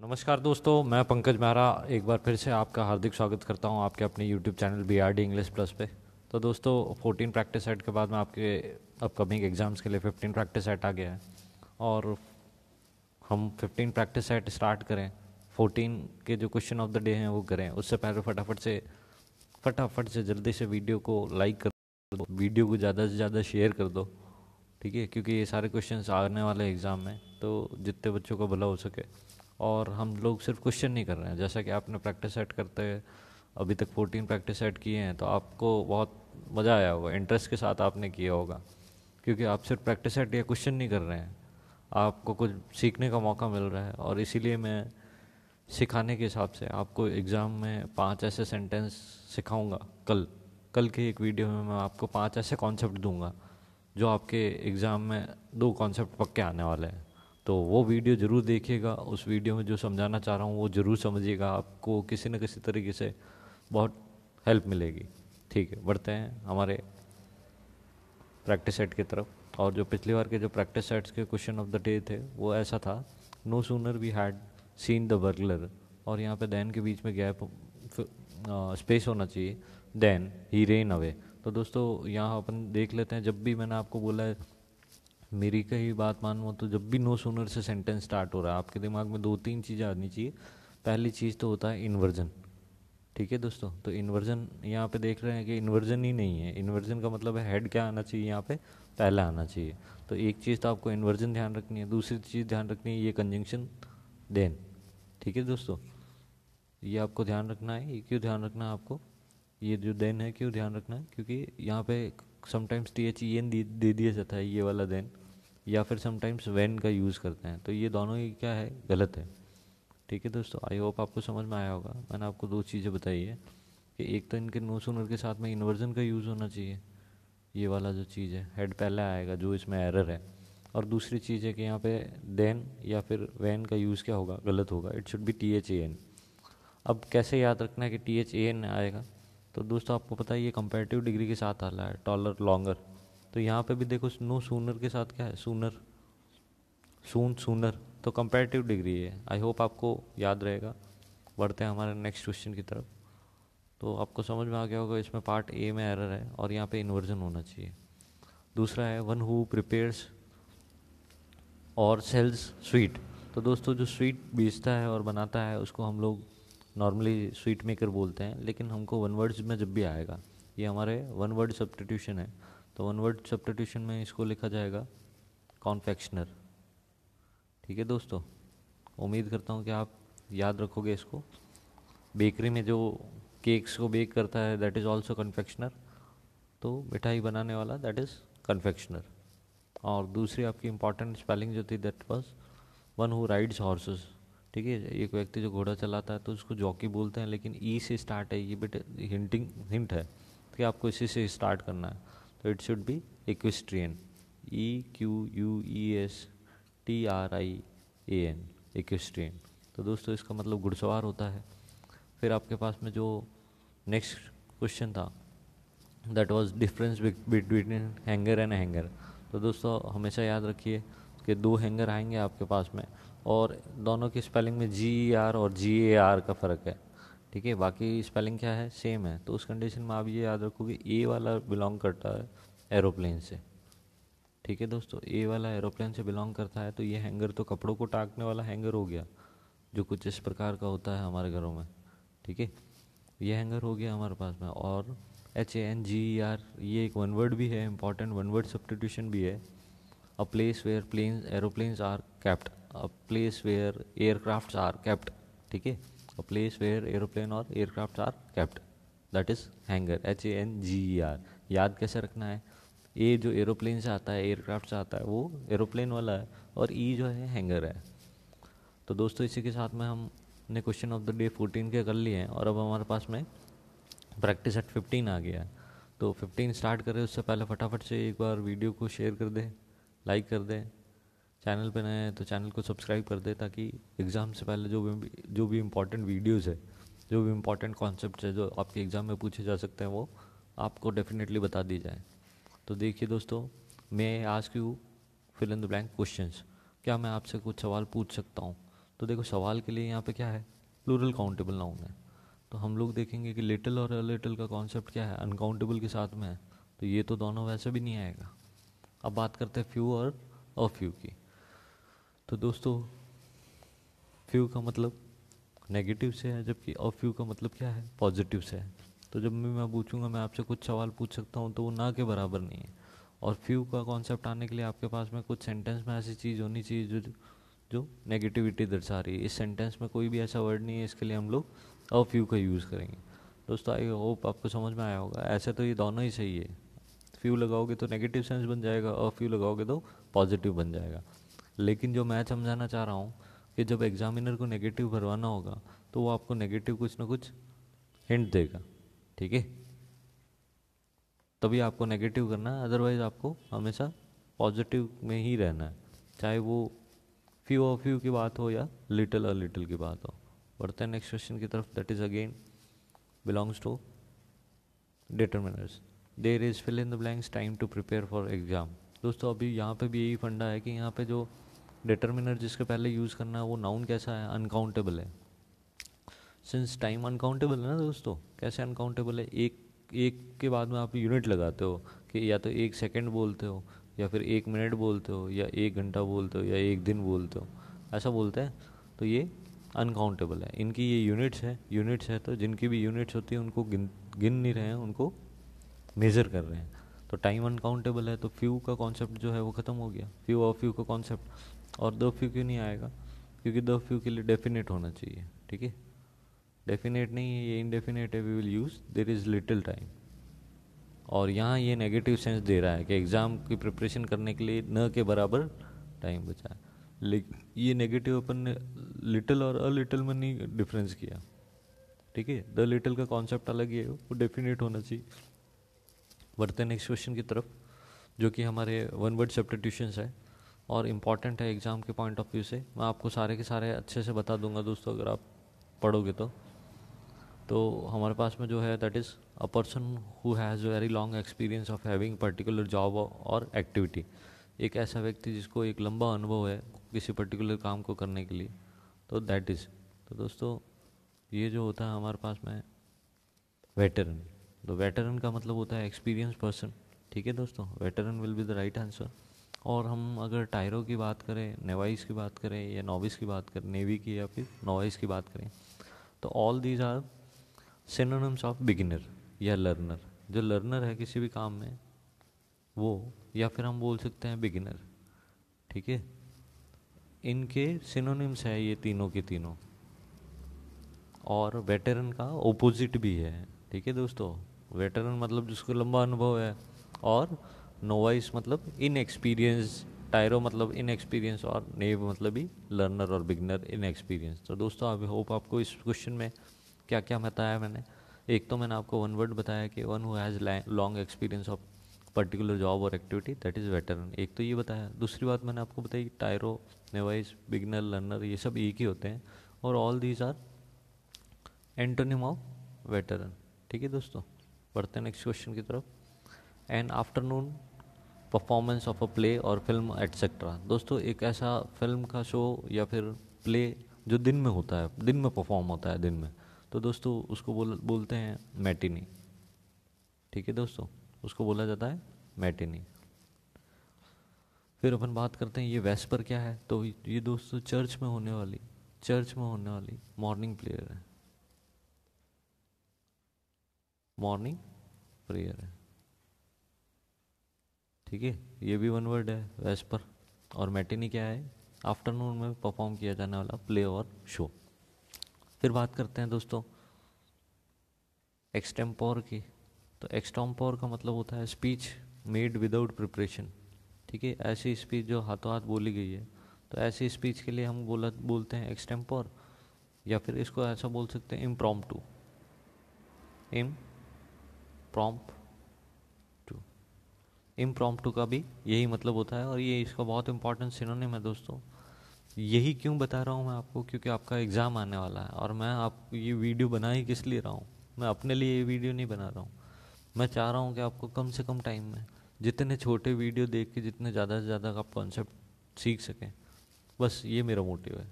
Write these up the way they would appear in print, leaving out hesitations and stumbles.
नमस्कार दोस्तों, मैं पंकज मेहरा एक बार फिर से आपका हार्दिक स्वागत करता हूं आपके अपने YouTube channel BRD English plus पे। तो दोस्तों 14 प्रैक्टिस सेट के बाद में आपके अपकमिंग एग्ज़ाम्स के लिए 15 प्रैक्टिस सेट आ गया है और हम 15 प्रैक्टिस सेट स्टार्ट करें। 14 के जो क्वेश्चन ऑफ द डे हैं वो करें, उससे पहले फटाफट से जल्दी से वीडियो को लाइक कर दो, वीडियो को ज़्यादा से ज़्यादा शेयर कर दो, ठीक है, क्योंकि ये सारे क्वेश्चंस आने वाले एग्ज़ाम में, तो जितने बच्चों का भला हो सके। और हम लोग सिर्फ क्वेश्चन नहीं कर रहे हैं, जैसा कि आपने प्रैक्टिस सेट करते अभी तक 14 प्रैक्टिस सेट किए हैं तो आपको बहुत मज़ा आया होगा, इंटरेस्ट के साथ आपने किया होगा, क्योंकि आप सिर्फ प्रैक्टिस सेट या क्वेश्चन नहीं कर रहे हैं, आपको कुछ सीखने का मौका मिल रहा है। और इसीलिए मैं सिखाने के हिसाब से आपको एग्ज़ाम में 5 ऐसे सेंटेंस सिखाऊंगा। कल कल के एक वीडियो में मैं आपको 5 ऐसे कॉन्सेप्ट दूंगा जो आपके एग्ज़ाम में 2 कॉन्सेप्ट पक्के आने वाले हैं। तो वो वीडियो ज़रूर देखिएगा, उस वीडियो में जो समझाना चाह रहा हूँ वो ज़रूर समझिएगा, आपको किसी न किसी तरीके से बहुत हेल्प मिलेगी। ठीक है, बढ़ते हैं हमारे प्रैक्टिस सेट की तरफ। और जो पिछली बार के जो प्रैक्टिस सेट्स के क्वेश्चन ऑफ द डे थे वो ऐसा था, no sooner we had seen the burglar, और यहाँ पे देन के बीच में गैप स्पेस होना चाहिए, देन ही रेन अवे। तो दोस्तों यहाँ अपन देख लेते हैं, जब भी मैंने आपको बोला है मेरी का ही बात मानो तो जब भी नो सूनर से सेंटेंस स्टार्ट हो रहा है आपके दिमाग में 2-3 चीज़ें आनी चाहिए। पहली चीज़ तो होता है इन्वर्जन। ठीक है दोस्तों, तो इन्वर्जन यहाँ पे देख रहे हैं कि इन्वर्जन ही नहीं है, इन्वर्जन का मतलब है हेड क्या आना चाहिए, यहाँ पे पहले आना चाहिए। तो एक चीज़ तो आपको इन्वर्जन ध्यान रखनी है, दूसरी चीज़ ध्यान रखनी है ये कंजंक्शन देन। ठीक है दोस्तों, ये आपको ध्यान रखना है। ये क्यों ध्यान रखना है आपको, ये जो देन है क्यों ध्यान रखना है, क्योंकि यहाँ पे समटाइम्स THEN दे दिया जाता है ये वाला देन, या फिर समटाइम्स व्हेन का यूज़ करते हैं, तो ये दोनों ही क्या है, गलत है। ठीक है दोस्तों, आई होप आपको समझ में आया होगा। मैंने आपको 2 चीज़ें बताई है कि एक तो इनके नो सूनर के साथ में इन्वर्जन का यूज़ होना चाहिए, ये वाला जो चीज़ है हेड पहले आएगा जो इसमें एरर है। और दूसरी चीज़ है कि यहाँ पे देन या फिर वैन का यूज़ क्या होगा, गलत होगा, इट शुड बी THAN। अब कैसे याद रखना है कि THAN आएगा, तो दोस्तों आपको पता है ये कंपैरेटिव डिग्री के साथ आ रहा है, टॉलर लॉन्गर। तो यहाँ पे भी देखो नो सूनर के साथ क्या है, सूनर, सूनर, तो कंपैरेटिव डिग्री है। आई होप आपको याद रहेगा। बढ़ते हैं हमारे नेक्स्ट क्वेश्चन की तरफ। तो आपको समझ में आ गया होगा इसमें पार्ट ए में एरर है और यहाँ पे इन्वर्जन होना चाहिए। दूसरा है वन हु प्रिपेयर्स और सेल्स स्वीट। तो दोस्तों जो स्वीट बेचता है और बनाता है उसको हम लोग नॉर्मली स्वीट मेकर बोलते हैं, लेकिन हमको वन वर्ड्स में जब भी आएगा, ये हमारे वन वर्ड सब्स्टिट्यूशन है, तो वन वर्ड सब्स्टिट्यूशन में इसको लिखा जाएगा कॉन्फेक्शनर। ठीक है दोस्तों, उम्मीद करता हूँ कि आप याद रखोगे इसको। बेकरी में जो केक्स को बेक करता है दैट इज़ ऑल्सो कन्फेक्शनर, तो मिठाई बनाने वाला दैट इज़ कन्फेक्शनर। और दूसरी आपकी इंपॉर्टेंट स्पेलिंग जो थी that was one who rides horses. ठीक है, एक व्यक्ति जो घोड़ा चलाता है तो उसको जॉकी बोलते हैं, लेकिन ई से स्टार्ट है, ये बेटे हिंट है कि आपको इसी से स्टार्ट करना है, तो इट शुड बी इक्विस्ट्रियन, EQUESTRIAN, इक्विस्ट्रियन। तो दोस्तों इसका मतलब घुड़सवार होता है। फिर आपके पास में जो नेक्स्ट क्वेश्चन था that vas deferens between hanger and hanger. तो दोस्तों हमेशा याद रखिए कि 2 हैंगर आएंगे आपके पास में और दोनों की स्पेलिंग में GER और GAR का फ़र्क है। ठीक है, बाकी स्पेलिंग क्या है, सेम है। तो उस कंडीशन में आप ये याद रखोगे ए वाला बिलोंग करता है एरोप्लेन से। ठीक है दोस्तों, ए वाला एरोप्लेन से बिलोंग करता है, तो ये हैंगर तो कपड़ों को टांगने वाला हैंगर हो गया जो कुछ इस प्रकार का होता है हमारे घरों में। ठीक है, ये हैंगर हो गया हमारे पास में। और HANGER ये एक वन वर्ड भी है, इंपॉर्टेंट वन वर्ड सब्स्टिट्यूशन भी है। A place where planes aeroplanes are kept, a place where aircrafts are kept. ठीक है, अ प्लेस वेयर एरोप्लेन और aircraft are kept, that is hangar, HANGER। याद कैसे रखना है, ए जो एरोप्लेन से आता है, एयरक्राफ्ट से आता है, वो एरोप्लेन वाला है, और ई जो है हैंगर है। तो दोस्तों इसी के साथ में हमने क्वेश्चन ऑफ द डे 14 के कर लिए हैं, और अब हमारे पास में प्रैक्टिस एट 15 आ गया है। तो 15 स्टार्ट करें उससे पहले फटाफट से एक बार वीडियो को शेयर कर दें, लाइक कर दें, चैनल पे नए हैं तो चैनल को सब्सक्राइब कर दें, ताकि एग्ज़ाम से पहले जो भी इम्पोर्टेंट वीडियोज़ है, जो भी इम्पोर्टेंट कॉन्सेप्ट्स है जो आपके एग्ज़ाम में पूछे जा सकते हैं, वो आपको डेफिनेटली बता दी जाए। तो देखिए दोस्तों, मैं ask you fill in the blank questions, क्या मैं आपसे कुछ सवाल पूछ सकता हूँ? तो देखो सवाल के लिए यहाँ पे क्या है, प्लूरल काउंटेबल नाउन है। तो हम लोग देखेंगे कि लिटिल और अ लिटिल का कॉन्सेप्ट क्या है, अनकाउंटेबल के साथ में है, तो ये तो दोनों वैसे भी नहीं आएगा। अब बात करते हैं फ्यू और अ फ्यू की। तो दोस्तों फ्यू का मतलब नेगेटिव से है, जबकि अ फ्यू का मतलब क्या है, पॉजिटिव से है। तो जब भी मैं पूछूंगा, मैं आपसे कुछ सवाल पूछ सकता हूँ तो वो ना के बराबर नहीं है। और फ्यू का कॉन्सेप्ट आने के लिए आपके पास में कुछ सेंटेंस में ऐसी चीज़ होनी चाहिए जो जो नेगेटिविटी दर्शा रही है। इस सेंटेंस में कोई भी ऐसा वर्ड नहीं है, इसके लिए हम लोग अ फ्यू का यूज़ करेंगे। दोस्तों आई होप आपको समझ में आया होगा। ऐसे तो ये दोनों ही सही है, फ्यू लगाओगे तो नेगेटिव सेंस बन जाएगा, अ फ्यू लगाओगे तो पॉजिटिव बन जाएगा। लेकिन जो मैं समझाना चाह रहा हूँ कि जब एग्जामिनर को नेगेटिव भरवाना होगा तो वो आपको नेगेटिव कुछ ना कुछ हिंट देगा, ठीक है, तभी आपको नेगेटिव करना है, अदरवाइज आपको हमेशा पॉजिटिव में ही रहना है, चाहे वो फ्यू और फ्यू की बात हो या लिटिल और लिटिल की बात हो। बढ़ते हैं नेक्स्ट क्वेश्चन की तरफ, that is again belongs to determiners. There is fill in the blanks time to prepare for exam. दोस्तों अभी यहाँ पे भी यही फंडा है कि यहाँ पे जो डिटर्मिनर जिसके पहले यूज़ करना है वो नाउन कैसा है, अनकाउंटेबल है। सिंस टाइम अनकाउंटेबल है ना दोस्तों, कैसे अनकाउंटेबल है, एक एक के बाद में आप यूनिट लगाते हो कि या तो 1 सेकंड बोलते हो या फिर 1 मिनट बोलते हो या 1 घंटा बोलते हो या 1 दिन बोलते हो, ऐसा बोलते हैं। तो ये अनकाउंटेबल है, इनकी ये यूनिट्स है तो जिनकी भी यूनिट्स होती है उनको गिन नहीं रहे हैं, उनको मेज़र कर रहे हैं। तो टाइम अनकाउंटेबल है तो फ्यू का कॉन्सेप्ट जो है वो ख़त्म हो गया, फ्यू और फ्यू का कॉन्सेप्ट। और द फ्यू क्यों नहीं आएगा, क्योंकि द फ्यू के लिए डेफिनेट होना चाहिए, ठीक है, डेफिनेट नहीं है ये, इनडेफिनेट है, we will use there is little time. और यहाँ ये नेगेटिव सेंस दे रहा है कि एग्ज़ाम की प्रिपरेशन करने के लिए न के बराबर टाइम बचा है। लेकिन ये नेगेटिव अपन ने लिटिल और अ लिटिल में नहीं डिफरेंस किया, ठीक है, द लिटिल का कॉन्सेप्ट अलग ही है, वो डेफिनेट होना चाहिए। बढ़ते हैं नेक्स्ट क्वेश्चन की तरफ, जो कि हमारे वन वर्ड सब्स्टिट्यूशंस है और इम्पॉर्टेंट है एग्ज़ाम के पॉइंट ऑफ व्यू से। मैं आपको सारे के सारे अच्छे से बता दूंगा दोस्तों, अगर आप पढ़ोगे तो हमारे पास में जो है that is a person who has very long experience of having particular job और एक्टिविटी। एक ऐसा व्यक्ति जिसको एक लंबा अनुभव है किसी पर्टिकुलर काम को करने के लिए, तो दैट इज़, तो दोस्तों ये जो होता है हमारे पास में वेटरन। तो वेटरन का मतलब होता है एक्सपीरियंस पर्सन, ठीक है दोस्तों, veteran will be the right answer. और हम अगर टायरों की बात करें, नेवाइस की बात करें या नॉविस की बात करें, नेवी की या फिर नॉविस की बात करें, तो all these are synonyms of beginner या लर्नर। जो लर्नर है किसी भी काम में वो, या फिर हम बोल सकते हैं बिगिनर, ठीक है, इनके सिनोनिम्स है ये तीनों के तीनों। और वेटरन का ओपोजिट भी है, ठीक है दोस्तों, वेटरन मतलब जिसको लंबा अनुभव है, और नोवाइस मतलब इनएक्सपीरियंस, टायरो मतलब इनएक्सपीरियंस, और नेव मतलब भी लर्नर और बिगनर इनएक्सपीरियंस। तो दोस्तों आई होप आपको इस क्वेश्चन में क्या क्या बताया मैंने। एक तो मैंने आपको वन वर्ड बताया कि one who has long experience of particular job और एक्टिविटी, दैट इज़ वेटरन, एक तो ये बताया। दूसरी बात मैंने आपको बताई टायरो, नेवाइस, बिगनर, लर्नर ये सब एक ही होते हैं, और all these are antonym of veteran, ठीक है दोस्तों। बढ़ते हैं नेक्स्ट क्वेश्चन की तरफ। An afternoon performance of a play और फिल्म एट्सेट्रा। दोस्तों एक ऐसा फिल्म का शो या फिर प्ले जो दिन में होता है, दिन में परफॉर्म होता है दिन में, तो दोस्तों उसको बोलते हैं मैटिनी, ठीक है दोस्तों, उसको बोला जाता है मैटिनी। फिर अपन बात करते हैं ये वेस्पर क्या है, तो ये दोस्तों चर्च में होने वाली मॉर्निंग प्रेयर है, मॉर्निंग प्रेयर है, ठीक है, ये भी वन वर्ड है वेस्पर। और मैटिनी क्या है, आफ्टरनून में परफॉर्म किया जाने वाला प्ले और शो। फिर बात करते हैं दोस्तों एक्सटेम्पोर की। तो एक्सटेम्पोर का मतलब होता है स्पीच मेड विदाउट प्रिपरेशन, ठीक है, ऐसी स्पीच जो हाथों हाथ बोली गई है, तो ऐसी स्पीच के लिए हम बोलते हैं एक्सटेम्पोर, या फिर इसको ऐसा बोल सकते हैं इम्प्रॉम्प्टू, इम्प्रॉम्प्टू। इम्प्रॉम्प्टू का भी यही मतलब होता है, और ये इसका बहुत इंपॉर्टेंट सिनोनिम है दोस्तों। यही क्यों बता रहा हूँ मैं आपको, क्योंकि आपका एग्ज़ाम आने वाला है, और मैं आप ये वीडियो बना ही किस लिए रहा हूँ, मैं अपने लिए ये वीडियो नहीं बना रहा हूँ। मैं चाह रहा हूँ कि आपको कम से कम टाइम में जितने छोटे वीडियो देख के जितने ज़्यादा से ज़्यादा आप कॉन्सेप्ट सीख सकें, बस ये मेरा मोटिव है।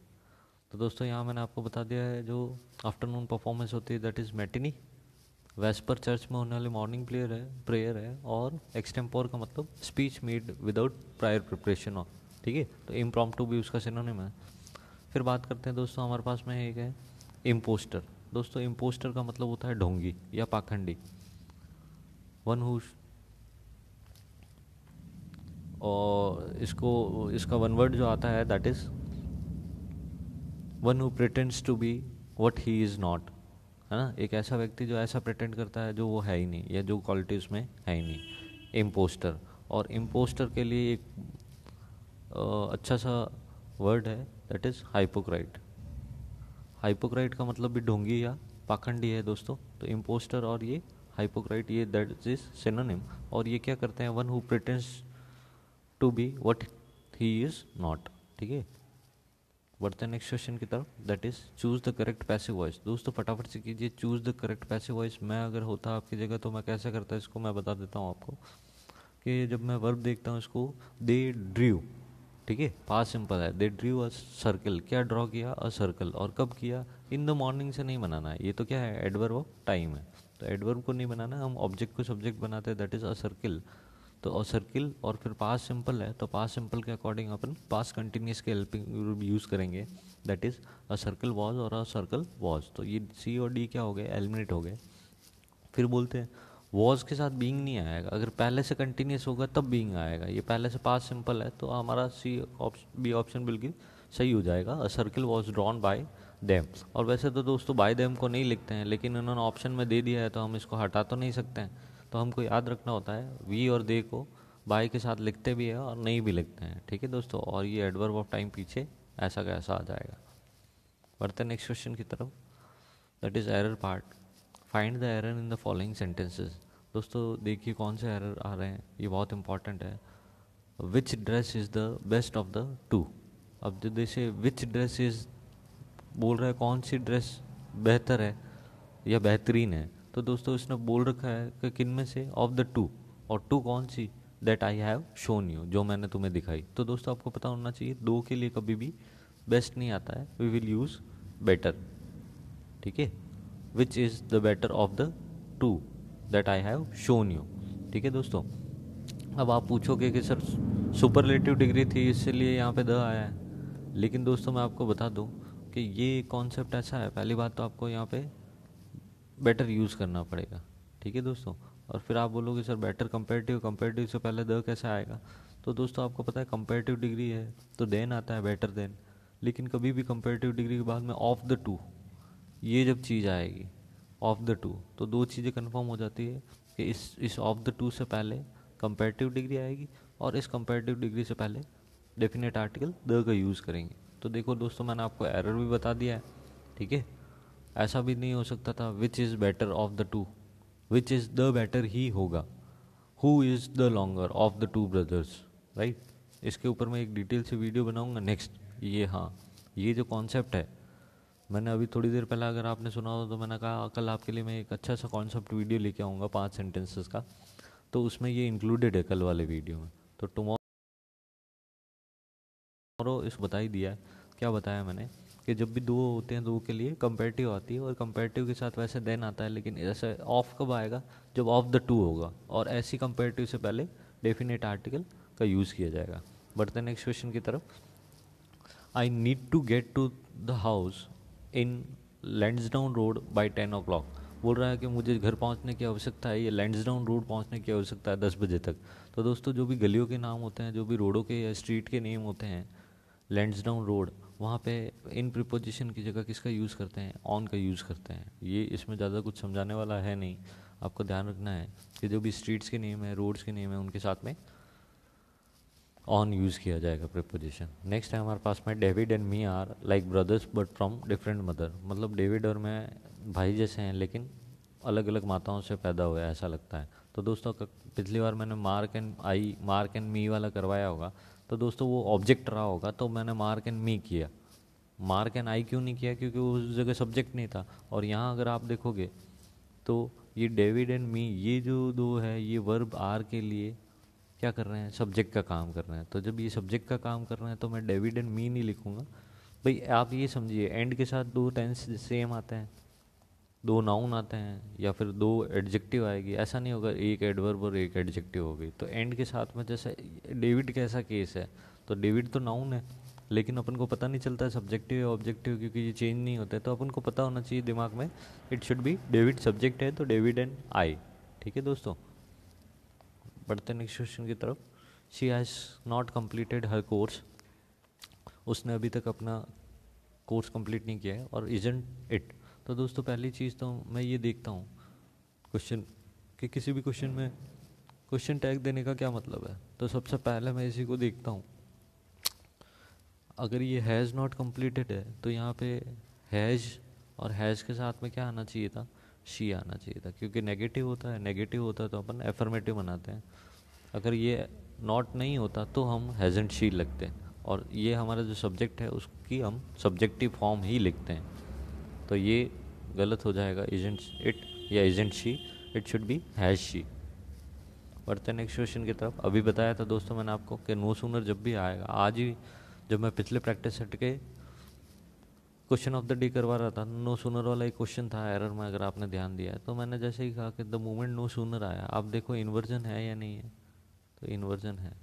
तो दोस्तों यहाँ मैंने आपको बता दिया है जो आफ्टरनून परफॉर्मेंस होती है that is matinee, VSEPR church में होने वाली मॉर्निंग प्रेयर है, और एक्सटेम्पोर का मतलब speech made without prior preparation of, ठीक है। तो इम्प्रॉम्प्टू भी उसका सिनोनिम है। फिर बात करते हैं दोस्तों, हमारे पास में एक है इम्पोस्टर। दोस्तों इम्पोस्टर का मतलब होता है ढोंगी या पाखंडी, वन हु, और इसका वन वर्ड जो आता है that is one who pretends to be what he is not, है ना। एक ऐसा व्यक्ति जो ऐसा प्रिटेंड करता है जो वो है ही नहीं, या जो क्वालिटी उसमें है ही नहीं, इम्पोस्टर। और इम्पोस्टर के लिए एक अच्छा सा वर्ड है दैट इज़ हाइपोक्राइट। हाइपोक्राइट का मतलब भी ढोंगी या पाखंडी है दोस्तों। तो इम्पोस्टर और ये हाइपोक्राइट, ये दैट इज सिनोनिम। और ये क्या करते हैं, one who pretends to be what he is not, ठीक है। बढ़ते हैं नेक्स्ट क्वेश्चन की तरफ, that is choose the correct passive voice. दोस्तों फटाफट से कीजिए, choose the correct passive voice. मैं अगर होता आपकी जगह तो मैं कैसे करता, इसको मैं बता देता हूँ आपको कि जब मैं वर्ब देखता हूँ इसको, दे ड्रू, ठीक है, पास सिंपल है, दे ड्रू अ सर्कल। क्या ड्रॉ किया, अ सर्कल, और कब किया, इन द मॉर्निंग से नहीं बनाना है, ये तो क्या है, एडवर्ब ऑफ टाइम है। तो एडवर्ब को नहीं बनाना, हम ऑब्जेक्ट को सब्जेक्ट बनाते हैं, दैट इज अ सर्किल। तो अ सर्किल, और फिर पास सिंपल है, तो पास सिंपल के अकॉर्डिंग अपन पास कंटिन्यूस के हेल्पिंग यूज़ करेंगे, that is a circle was और अ सर्कल वॉज। तो ये सी और डी क्या हो गए, एलिमिनेट हो गए। फिर बोलते हैं वॉज के साथ बीइंग नहीं आएगा, अगर पहले से कंटिन्यूस होगा तब बीइंग आएगा। ये पहले से पास सिंपल है, तो हमारा बी ऑप्शन बिल्कुल सही हो जाएगा, अ circle was drawn by them. और वैसे तो दोस्तों बाय देम को नहीं लिखते हैं, लेकिन इन्होंने ऑप्शन में दे दिया है तो हम इसको हटा तो नहीं सकते हैं। तो हमको याद रखना होता है वी और दे को बाय के साथ लिखते भी है और नहीं भी लिखते हैं, ठीक है दोस्तों। और ये एडवर्ब ऑफ टाइम पीछे ऐसा का ऐसा आ जाएगा। बढ़ते हैं नेक्स्ट क्वेश्चन की तरफ, that is error part. Find the error in the following sentences. दोस्तों देखिए कौन से एरर आ रहे हैं, ये बहुत इंपॉर्टेंट है। Which dress is the best of the two. अब जो जैसे विच ड्रेस इज़ बोल रहा है कौन सी ड्रेस बेहतर है या बेहतरीन है, तो दोस्तों इसने बोल रखा है कि किन में से, ऑफ द टू, और टू कौन सी, that I have shown you, जो मैंने तुम्हें दिखाई। तो दोस्तों आपको पता होना चाहिए दो के लिए कभी भी बेस्ट नहीं आता है, वी विल यूज़ बेटर, ठीक है। विच is the better of the to that I have shown you, ठीक है दोस्तों। अब आप पूछोगे कि सर सुपरलेटिव डिग्री थी इसलिए यहाँ पे द आया है, लेकिन दोस्तों मैं आपको बता दूँ कि ये कॉन्सेप्ट ऐसा है, पहली बात तो आपको यहाँ पे बेटर यूज़ करना पड़ेगा, ठीक है दोस्तों। और फिर आप बोलोगे सर बेटर कंपेरेटिव, कंपेरेटिव से पहले द कैसे आएगा। तो दोस्तों आपको पता है कंपेरेटिव डिग्री है तो देन आता है बेटर देन, लेकिन कभी भी कंपेरेटिव डिग्री के बाद में ऑफ द टू, ये जब चीज़ आएगी ऑफ द टू, तो दो चीज़ें कंफर्म हो जाती है कि इस ऑफ द टू से पहले कंपेरेटिव डिग्री आएगी, और इस कंपेरेटिव डिग्री से पहले डेफिनेट आर्टिकल द का यूज़ करेंगे। तो देखो दोस्तों मैंने आपको एरर भी बता दिया है, ठीक है। ऐसा भी नहीं हो सकता था which is better of the two, which is the better ही होगा, who is the longer of the two brothers, right. इसके ऊपर मैं एक डिटेल से वीडियो बनाऊंगा नेक्स्ट। ये हाँ, ये जो कॉन्सेप्ट है, मैंने अभी थोड़ी देर पहले अगर आपने सुना हो तो मैंने कहा कल आपके लिए मैं एक अच्छा सा कॉन्सेप्ट वीडियो लेके आऊँगा 5 सेंटेंसेस का, तो उसमें ये इंक्लूडेड है कल वाले वीडियो में। तो टुमारो इस बता ही दिया है, क्या बताया मैंने कि जब भी दो होते हैं, दो के लिए कंपेरेटिव आती है, और कंपेरेटिव के साथ वैसे देन आता है, लेकिन ऐसे ऑफ कब आएगा, जब ऑफ द टू होगा, और ऐसी कंपेरेटिव से पहले डेफिनेट आर्टिकल का यूज़ किया जाएगा। बढ़ते हैं नेक्स्ट क्वेश्चन की तरफ। I need to get to the house in Lansdowne road by 10 o'clock। बोल रहा है कि मुझे घर पहुंचने की आवश्यकता है, ये लैंड्सडाउन रोड पहुंचने की आवश्यकता है 10 बजे तक। तो दोस्तों जो भी गलियों के नाम होते हैं, जो भी रोडों के या स्ट्रीट के नेम होते हैं, लैंड्सडाउन रोड, वहाँ पे इन प्रिपोजिशन की जगह किसका यूज़ करते हैं, ऑन का यूज़ करते हैं। ये इसमें ज़्यादा कुछ समझाने वाला है नहीं, आपको ध्यान रखना है कि जो भी स्ट्रीट्स के नेम है, रोड्स के नेम है, उनके साथ में ऑन यूज़ किया जाएगा प्रिपोजिशन। नेक्स्ट है हमारे पास में David and me are like brothers but from different mother. मतलब डेविड और मैं भाई जैसे हैं लेकिन अलग अलग माताओं से पैदा हुए ऐसा लगता है। तो दोस्तों पिछली बार मैंने मार्क एंड मी वाला करवाया होगा, तो दोस्तों वो ऑब्जेक्ट रहा होगा, तो मैंने मार्क एंड मी किया। मार्क एंड आई क्यों नहीं किया, क्योंकि उस जगह सब्जेक्ट नहीं था। और यहाँ अगर आप देखोगे तो ये डेविड एंड मी, ये जो दो है, ये वर्ब आर के लिए क्या कर रहे हैं, सब्जेक्ट का काम कर रहे हैं। तो जब ये सब्जेक्ट का काम कर रहे हैं तो मैं डेविड एंड मी नहीं लिखूंगा, भाई आप ये समझिए, एंड के साथ दो टेंस सेम आते हैं, दो नाउन आते हैं, या फिर दो एडजेक्टिव आएगी, ऐसा नहीं होगा एक एडवर्ब और एक एडजेक्टिव होगी। तो एंड के साथ में जैसे डेविड का ऐसा केस है, तो डेविड तो नाउन है, लेकिन अपन को पता नहीं चलता है सब्जेक्टिव या ऑब्जेक्टिव, क्योंकि ये चेंज नहीं होते। तो अपन को पता होना चाहिए दिमाग में, it should be David subject है तो डेविड एंड आई। ठीक है दोस्तों, बढ़ते नेक्स्ट क्वेश्चन की तरफ। She has not completed her course, उसने अभी तक अपना कोर्स कंप्लीट नहीं किया है। और इजंट इट, तो दोस्तों पहली चीज़ तो मैं ये देखता हूँ क्वेश्चन कि किसी भी क्वेश्चन में क्वेश्चन टैग देने का क्या मतलब है। तो सबसे पहले मैं इसी को देखता हूँ, अगर ये हैज़ नॉट कम्प्लीटेड है तो यहाँ पे हैज़ और हैज़ के साथ में क्या आना चाहिए था, शी आना चाहिए था, क्योंकि नेगेटिव होता है, नेगेटिव होता है तो अपन एफर्मेटिव बनाते हैं। अगर ये नॉट नहीं होता तो हम हैज़ेंट शी लिखते हैं, और ये हमारा जो सब्जेक्ट है उसकी हम सब्जेक्टिव फॉर्म ही लिखते हैं। तो ये गलत हो जाएगा, इजेंट इट या isn't she, it should be has she. बढ़ते हैं नेक्स्ट क्वेश्चन की तरफ। अभी बताया था दोस्तों मैंने आपको कि नो सूनर जब भी आएगा, आज ही जब मैं पिछले प्रैक्टिस सेट के क्वेश्चन ऑफ द डे करवा रहा था, नो सूनर वाला एक क्वेश्चन था एरर में, अगर आपने ध्यान दिया है तो मैंने जैसे ही कहा कि द मोमेंट नो सूनर आया, आप देखो इन्वर्जन है या नहीं है, तो इन्वर्जन है,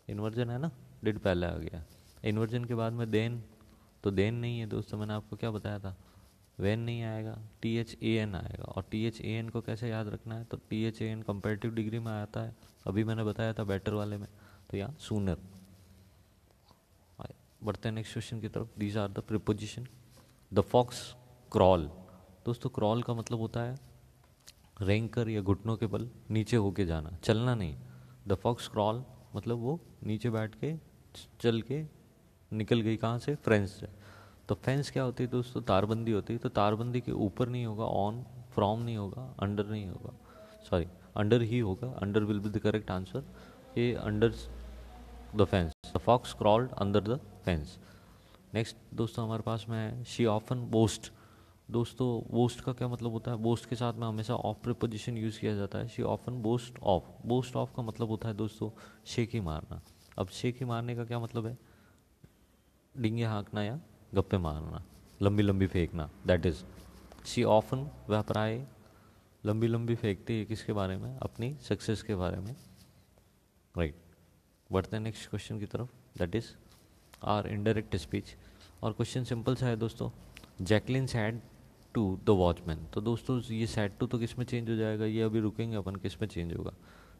इन्वर्जन है ना, डिड पहले आ गया। इन्वर्जन के बाद में देन, तो देन नहीं है दोस्तों, मैंने आपको क्या बताया था, वेन नहीं आएगा, टी एच ए एन आएगा। और टी एच ए एन को कैसे याद रखना है, तो T H A N comparative degree में आता है, अभी मैंने बताया था बेटर वाले में, तो यहाँ सूनर। बढ़ते हैं नेक्स्ट क्वेश्चन की तरफ। These are the preposition. The fox crawl, दोस्तों क्रॉल का मतलब होता है रेंग कर या घुटनों के बल नीचे होके जाना, चलना नहीं। द फॉक्स क्रॉल मतलब वो नीचे बैठ के चल के निकल गई कहाँ से, फ्रेंच से। तो फेंस क्या होती है दोस्तों, तारबंदी होती है। तो तारबंदी के ऊपर नहीं होगा, ऑन फ्रॉम नहीं होगा, अंडर नहीं होगा, सॉरी अंडर ही होगा, under will be the correct answer. ये under the fence, the fox crawled under the fence. Next दोस्तों हमारे पास में है शी ऑफन बोस्ट। दोस्तों बोस्ट का क्या मतलब होता है, बोस्ट के साथ में हमेशा ऑफ प्रीपोजिशन यूज़ किया जाता है। She often boast of, boast of का मतलब होता है दोस्तों शेखी मारना। अब शेखी मारने का क्या मतलब है, डींगे हाँकना या गप्पे मारना, लंबी लंबी फेंकना, दैट इज शी ऑफन, वह प्राय लंबी लंबी फेंकती है किसके बारे में, अपनी सक्सेस के बारे में, राइट। बढ़ते हैं नेक्स्ट क्वेश्चन की तरफ, that is are indirect speech. और क्वेश्चन सिंपल सा है दोस्तों, Jacqueline said to the watchman. तो दोस्तों ये सैड टू तो किस में चेंज हो जाएगा, ये अभी रुकेंगे अपन, किस में चेंज होगा,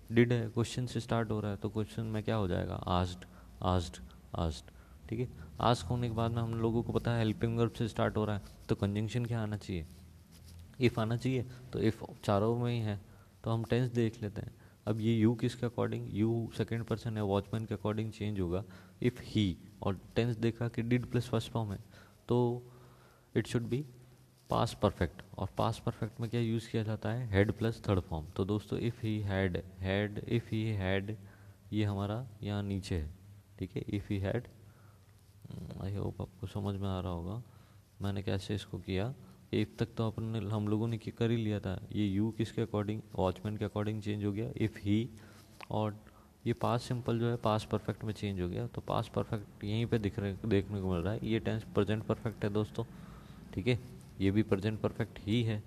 डिड है, क्वेश्चन से स्टार्ट हो रहा है, तो क्वेश्चन में क्या हो जाएगा, आस्ड, आस्ड, आस्ड। ठीक है, आस्क होने के बाद में हम लोगों को पता है हेल्पिंग वर्ब से स्टार्ट हो रहा है, तो कंजंक्शन क्या आना चाहिए, इफ़ आना चाहिए। तो इफ़ चारों में ही है तो हम टेंस देख लेते हैं। अब ये यू किसके अकॉर्डिंग, यू सेकंड पर्सन है, वॉचमैन के अकॉर्डिंग चेंज होगा इफ़ ही, और टेंस देखा कि डिड प्लस फर्स्ट फॉर्म है, तो it should be pass perfect. और पास परफेक्ट में क्या यूज़ किया जाता है, हेड प्लस थर्ड फॉर्म। तो दोस्तों if he had, had if he had, ये हमारा यहाँ नीचे है। ठीक है, if he had, I hope आपको समझ में आ रहा होगा मैंने कैसे इसको किया। इफ तक तो अपन ने हम लोगों ने कर ही लिया था, ये यू किसके अकॉर्डिंग, वॉचमैन के अकॉर्डिंग चेंज हो गया इफ़ ही, और ये पास सिंपल जो है पास परफेक्ट में चेंज हो गया। तो पास परफेक्ट यहीं पे देखने को मिल रहा है, ये टेंस प्रेजेंट परफेक्ट है दोस्तों। ठीक है, ये भी प्रेजेंट परफेक्ट ही है।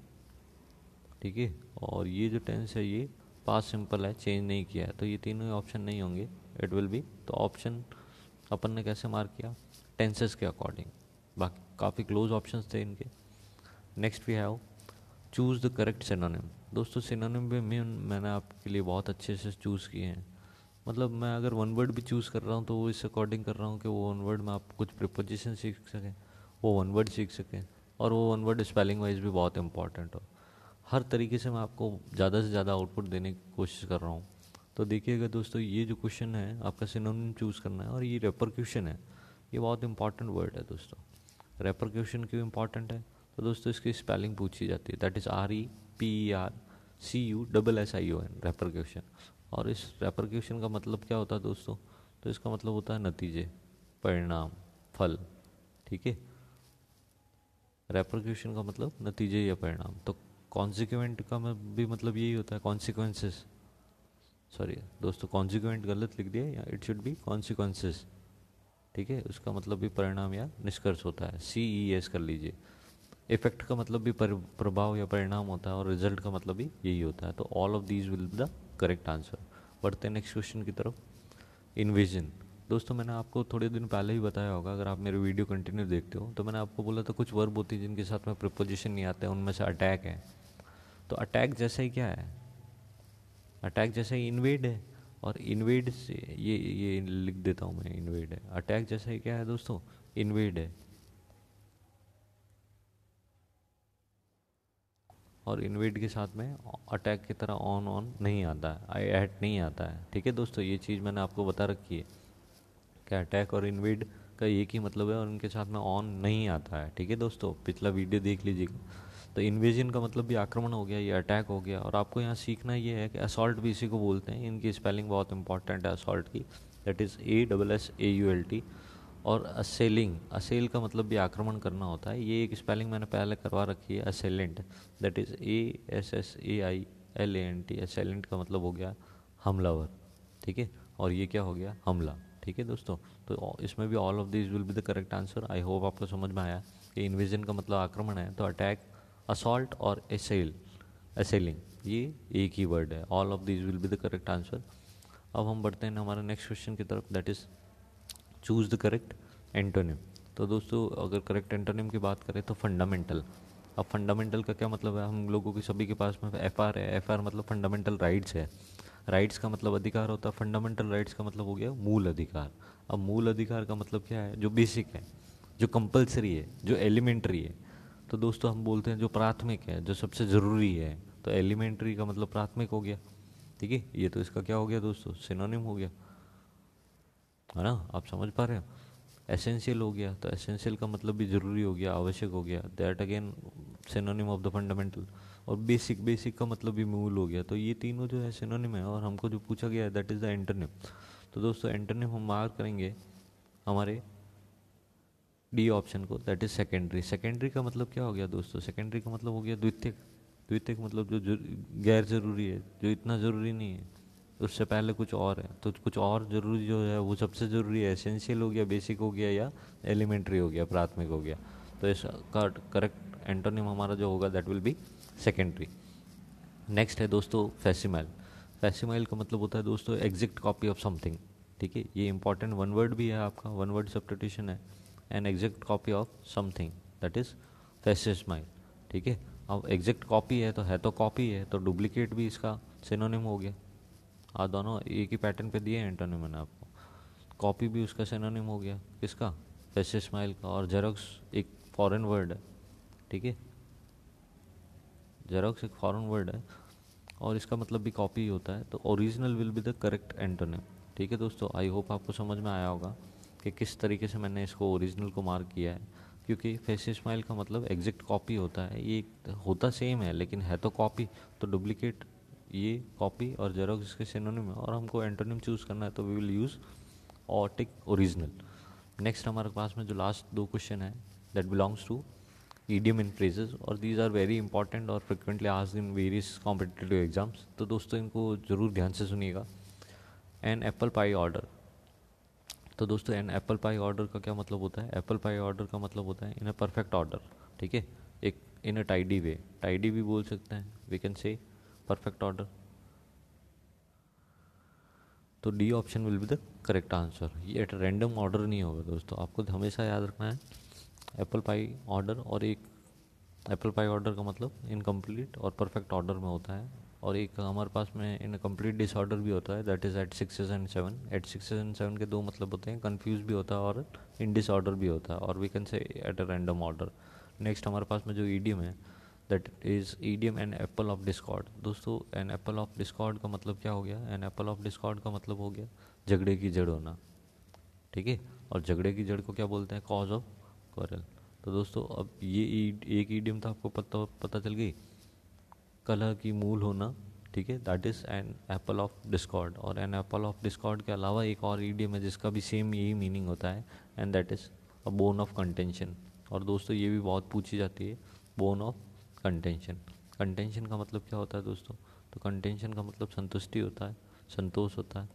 ठीक है, और ये जो टेंस है ये पास सिंपल है, चेंज नहीं किया है, तो ये तीनों ऑप्शन नहीं होंगे, इट विल बी। तो ऑप्शन अपन ने कैसे मार्क किया, टेंसेस के अकॉर्डिंग, बाकी काफ़ी क्लोज ऑप्शंस थे इनके। Next we have choose the correct synonym. दोस्तों सिनोनिम भी मैंने आपके लिए बहुत अच्छे से चूज़ किए हैं। मतलब मैं अगर वन वर्ड भी चूज़ कर रहा हूँ तो वो इस अकॉर्डिंग कर रहा हूँ कि वो वन वर्ड में आप कुछ प्रिपोजिशन सीख सकें, वो वन वर्ड सीख सकें, और वो वन वर्ड स्पेलिंग वाइज भी बहुत इंपॉर्टेंट हो। हर तरीके से मैं आपको ज़्यादा से ज़्यादा आउटपुट देने की कोशिश कर रहा हूँ। तो देखिएगा दोस्तों, ये जो क्वेश्चन है आपका सिनोनिम चूज़ करना है, और ये रेपरक्यूशन है, ये बहुत इंपॉर्टेंट वर्ड है दोस्तों। रेपरक्यूशन क्यों इंपॉर्टेंट है, तो दोस्तों इसकी स्पेलिंग पूछी जाती है, दैट इज़ REPERCUSSION, रेपरक्यूशन। और इस रेपरक्यूशन का मतलब क्या होता है दोस्तों, तो इसका मतलब होता है नतीजे, परिणाम, फल। ठीक है, रेपरक्यूशन का मतलब नतीजे या परिणाम। तो कॉन्सिक्वेंट का भी मतलब यही होता है, कॉन्सिक्वेंसेस, सॉरी दोस्तों कॉन्सिक्वेंट गलत लिख दिया, या इट शुड बी कॉन्सिक्वेंसेस। ठीक है, उसका मतलब भी परिणाम या निष्कर्ष होता है, CES कर लीजिए। इफेक्ट का मतलब भी प्रभाव या परिणाम होता है, और रिजल्ट का मतलब भी यही होता है। तो all of these will be the correct answer. बढ़ते हैं नेक्स्ट क्वेश्चन की तरफ। इन्विजन। दोस्तों मैंने आपको थोड़े दिन पहले ही बताया होगा, अगर आप मेरे वीडियो कंटिन्यू देखते हो तो मैंने आपको बोला था कुछ वर्ब होती है जिनके साथ में प्रिपोजिशन नहीं आते हैं, उनमें से अटैक है। तो अटैक जैसा ही क्या है, अटैक जैसा ही इन्वेड है, और इन्वेड से ये लिख देता हूँ मैं, इन्वेड है। अटैक जैसा ही क्या है दोस्तों, इन्वेड है। और इन्वेड के साथ में अटैक की तरह ऑन ऑन नहीं आता है, आई एट नहीं आता है। ठीक है दोस्तों, ये चीज़ मैंने आपको बता रखी है कि अटैक और इन्वेड का एक ही मतलब है, और उनके साथ में ऑन नहीं आता है। ठीक है दोस्तों, पिछला वीडियो देख लीजिएगा। तो इन्वेजन का मतलब भी आक्रमण हो गया, ये अटैक हो गया। और आपको यहाँ सीखना ये है कि असॉल्ट भी इसी को बोलते हैं, इनकी स्पेलिंग बहुत इंपॉर्टेंट है असॉल्ट की, दैट इज़ ASSAULT। और असेलिंग, असेल का मतलब भी आक्रमण करना होता है, ये एक स्पेलिंग मैंने पहले करवा रखी है, असेलेंट, दैट इज़ ASSAILANT। असेलेंट का मतलब हो गया हमलावर। ठीक है, और ये क्या हो गया, हमला। ठीक है दोस्तों, तो इसमें भी all of this will be the correct answer. I hope आपको समझ में आया कि इन्वेजन का मतलब आक्रमण है, तो अटैक, असॉल्ट और असेलिंग, ये एक ही वर्ड है। All of this will be the correct answer. अब हम बढ़ते हैं हमारे नेक्स्ट क्वेश्चन की तरफ, that is choose the correct antonym. तो दोस्तों अगर करेक्ट एंटोनिम की बात करें तो फंडामेंटल। अब फंडामेंटल का क्या मतलब है, हम लोगों की सभी के पास में FR है, FR मतलब फंडामेंटल राइट्स है। राइट्स का मतलब अधिकार होता है, फंडामेंटल राइट्स का मतलब हो गया मूल अधिकार। अब मूल अधिकार का मतलब क्या है, जो बेसिक है, जो कंपलसरी है, जो एलिमेंट्री है। तो दोस्तों हम बोलते हैं जो प्राथमिक है, जो सबसे ज़रूरी है। तो एलिमेंट्री का मतलब प्राथमिक हो गया। ठीक है, ये तो इसका क्या हो गया दोस्तों, सिनोनिम हो गया, है ना, आप समझ पा रहे हो। एसेंशियल हो गया, तो एसेंशियल का मतलब भी ज़रूरी हो गया, आवश्यक हो गया, that again synonym of the fundamental. और बेसिक, बेसिक का मतलब भी मूल हो गया। तो ये तीनों जो है सिनोनिम है, और हमको जो पूछा गया है दैट इज़ द एंटोनिम। तो दोस्तों एंटोनिम हम मार्क करेंगे हमारे डी ऑप्शन को, दैट इज़ सेकेंडरी। सेकेंडरी का मतलब क्या हो गया दोस्तों, सेकेंडरी का मतलब हो गया द्वितीयक। द्वितीयक मतलब जो गैर ज़रूरी है, जो इतना ज़रूरी नहीं है, उससे पहले कुछ और है। तो कुछ और ज़रूरी जो है वो सबसे ज़रूरी है, एसेंशियल हो गया, बेसिक हो गया, या एलिमेंट्री हो गया, प्राथमिक हो गया। तो इसका करेक्ट एंटोनिम हमारा जो होगा that will be secondary. Next है दोस्तों फैसिमाइल। फैसिमाइल का मतलब होता है दोस्तों एग्जैक्ट कॉपी ऑफ समथिंग। ठीक है, ये इंपॉर्टेंट वन वर्ड भी है आपका, वन वर्ड सब्स्टिट्यूशन है, an exact copy of something, that is facsimile. ठीक है, अब एग्जैक्ट कॉपी है तो कॉपी है, तो डुप्लीकेट भी इसका सिनोनिम हो गया। दोनों एक ही पैटर्न पे दिए एंटोनिम मैंने आपको। कॉपी भी उसका सिनोनिम हो गया, किसका, फैसिमाइल का। और जेरोक्स एक फॉरेन वर्ड है। ठीक है, जेरोक्स एक फॉरेन वर्ड है, और इसका मतलब भी कॉपी होता है। तो original will be the correct antonym. ठीक है दोस्तों, आई होप आपको समझ में आया होगा कि किस तरीके से मैंने इसको ओरिजिनल को मार्क किया है। क्योंकि फैसिमाइल का मतलब एग्जैक्ट कॉपी होता है, ये होता सेम है लेकिन है तो कॉपी, तो डुप्लीकेट ये कॉपी, और जेरोक्स इसके सिनोनिम है, और हमको एंटोनिम चूज़ करना है, तो वी विल यूज़ और टिक ओरिजिनल। नेक्स्ट हमारे पास में जो लास्ट दो क्वेश्चन है that belongs to idiom and phrases, और these are very important और frequently asked in various competitive exams। तो दोस्तों इनको ज़रूर ध्यान से सुनिएगा। An apple pie order. तो दोस्तों एन एप्पल पाई ऑर्डर का क्या मतलब होता है, एप्पल पाई ऑर्डर का मतलब होता है इन अ परफेक्ट ऑर्डर। ठीक है, एक इन अ टाइडी वे, टाइडी भी बोल सकते हैं, we can say perfect order. तो D option will be the correct answer. ये एट रैंडम ऑर्डर नहीं होगा दोस्तों, आपको हमेशा याद रखना है एप्पल पाई ऑर्डर, और एक एप्पल पाई ऑर्डर का मतलब इनकम्प्लीट और परफेक्ट ऑर्डर में होता है। और एक हमारे पास में इन कंप्लीट डिसऑर्डर भी होता है, that is at 6 and 7। At 6 and 7 के दो मतलब होते हैं, कन्फ्यूज भी होता है और इन डिसऑर्डर भी होता है, और we can say at a random order. Next हमारे पास में जो ईडियम है that is idiom an apple of discord. दोस्तों एन एप्पल ऑफ डिस्कॉर्ड का मतलब क्या हो गया, एन एप्पल ऑफ डिस्कॉर्ड का मतलब हो गया झगड़े की जड़ होना। ठीक है, और झगड़े की जड़ को क्या बोलते हैं, कॉज ऑफ क्वारल। तो दोस्तों अब ये एक ईडियम था, आपको पता चल गई, कलह की मूल होना। ठीक है, that is an apple of Discord. और एन एप्पल ऑफ डिस्कॉर्ड के अलावा एक और ईडियम है जिसका भी सेम यही मीनिंग होता है, and that is a bone of contention. और दोस्तों ये भी बहुत पूछी जाती है, बोन ऑफ कंटेंशन। कंटेंशन का मतलब क्या होता है दोस्तों, तो कंटेंशन का मतलब संतुष्टि होता है, संतोष होता है।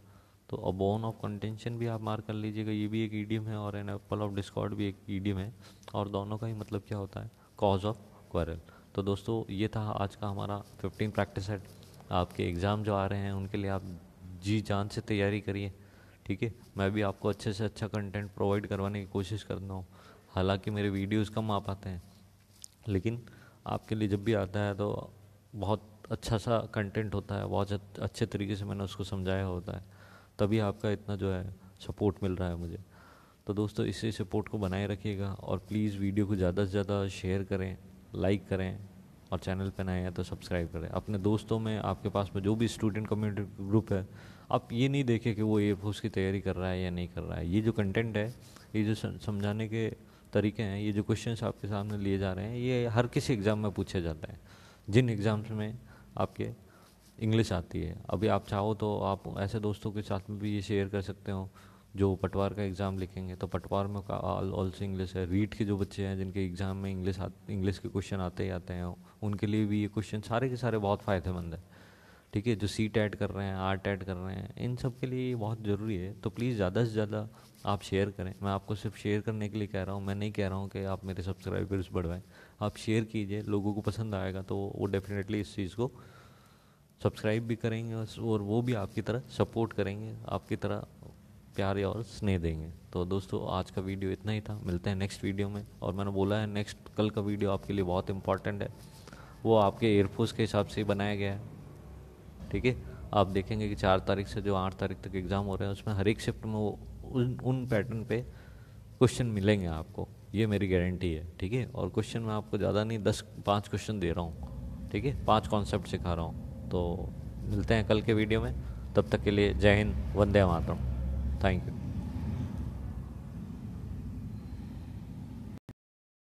तो अ बोन ऑफ कंटेंशन भी आप मार्क कर लीजिएगा, ये भी एक ईडियम है, और एन एप्पल ऑफ डिस्कॉर्ड भी एक ईडियम है, और दोनों का ही मतलब क्या होता है, कॉज ऑफ क्वारल। तो दोस्तों ये था आज का हमारा 15 प्रैक्टिस सेट। आपके एग्ज़ाम जो आ रहे हैं उनके लिए आप जी जान से तैयारी करिए, ठीक है। मैं भी आपको अच्छे से अच्छा कंटेंट प्रोवाइड करवाने की कोशिश करता हूँ। हालांकि मेरे वीडियोस कम आ पाते हैं, लेकिन आपके लिए जब भी आता है तो बहुत अच्छा सा कंटेंट होता है, बहुत अच्छे तरीके से मैंने उसको समझाया होता है, तभी आपका इतना जो है सपोर्ट मिल रहा है मुझे। तो दोस्तों इसी सपोर्ट को बनाए रखिएगा, और प्लीज़ वीडियो को ज़्यादा से ज़्यादा शेयर करें, लाइक करें, और चैनल पर नए हैं तो सब्सक्राइब करें। अपने दोस्तों में, आपके पास में जो भी स्टूडेंट कम्युनिटी ग्रुप है, आप ये नहीं देखें कि वो एयरफोर्स की तैयारी कर रहा है या नहीं कर रहा है। ये जो कंटेंट है, ये जो समझाने के तरीके हैं, ये जो क्वेश्चंस आपके सामने लिए जा रहे हैं, ये हर किसी एग्ज़ाम में पूछे जाते हैं, जिन एग्ज़ाम्स में आपके इंग्लिश आती है। अभी आप चाहो तो आप ऐसे दोस्तों के साथ में भी ये शेयर कर सकते हो जो पटवार का एग्ज़ाम लिखेंगे, तो पटवार में ऑल्सो इंग्लिश है। रीट के जो बच्चे हैं जिनके एग्ज़ाम में इंग्लिश के क्वेश्चन आते ही आते हैं, उनके लिए भी ये क्वेश्चन सारे के सारे बहुत फ़ायदेमंद है, ठीक है। जो सीट ऐड कर रहे हैं, आर्ट ऐड कर रहे हैं, इन सब के लिए ये बहुत ज़रूरी है। तो प्लीज़ ज़्यादा से ज़्यादा आप शेयर करें। मैं आपको सिर्फ शेयर करने के लिए कह रहा हूँ, मैं नहीं कह रहा हूँ कि आप मेरे सब्सक्राइबर्स बढ़वाएं। आप शेयर कीजिए, लोगों को पसंद आएगा तो वो डेफिनेटली इस चीज़ को सब्सक्राइब भी करेंगे, और वो भी आपकी तरह सपोर्ट करेंगे, आपकी तरह प्यार और स्नेह देंगे। तो दोस्तों आज का वीडियो इतना ही था, मिलते हैं नेक्स्ट वीडियो में। और मैंने बोला है नेक्स्ट कल का वीडियो आपके लिए बहुत इंपॉर्टेंट है, वो आपके एयरफोर्स के हिसाब से ही बनाया गया है, ठीक है। आप देखेंगे कि 4 तारीख से जो 8 तारीख तक एग्ज़ाम हो रहे हैं, उसमें हर एक शिफ्ट में वो उन पैटर्न पे क्वेश्चन मिलेंगे आपको, ये मेरी गारंटी है, ठीक है। और क्वेश्चन मैं आपको ज़्यादा नहीं 5 क्वेश्चन दे रहा हूँ, ठीक है, 5 कॉन्सेप्ट सिखा रहा हूँ। तो मिलते हैं कल के वीडियो में, तब तक के लिए जय हिंद, वंदे मातरम, थैंक यू।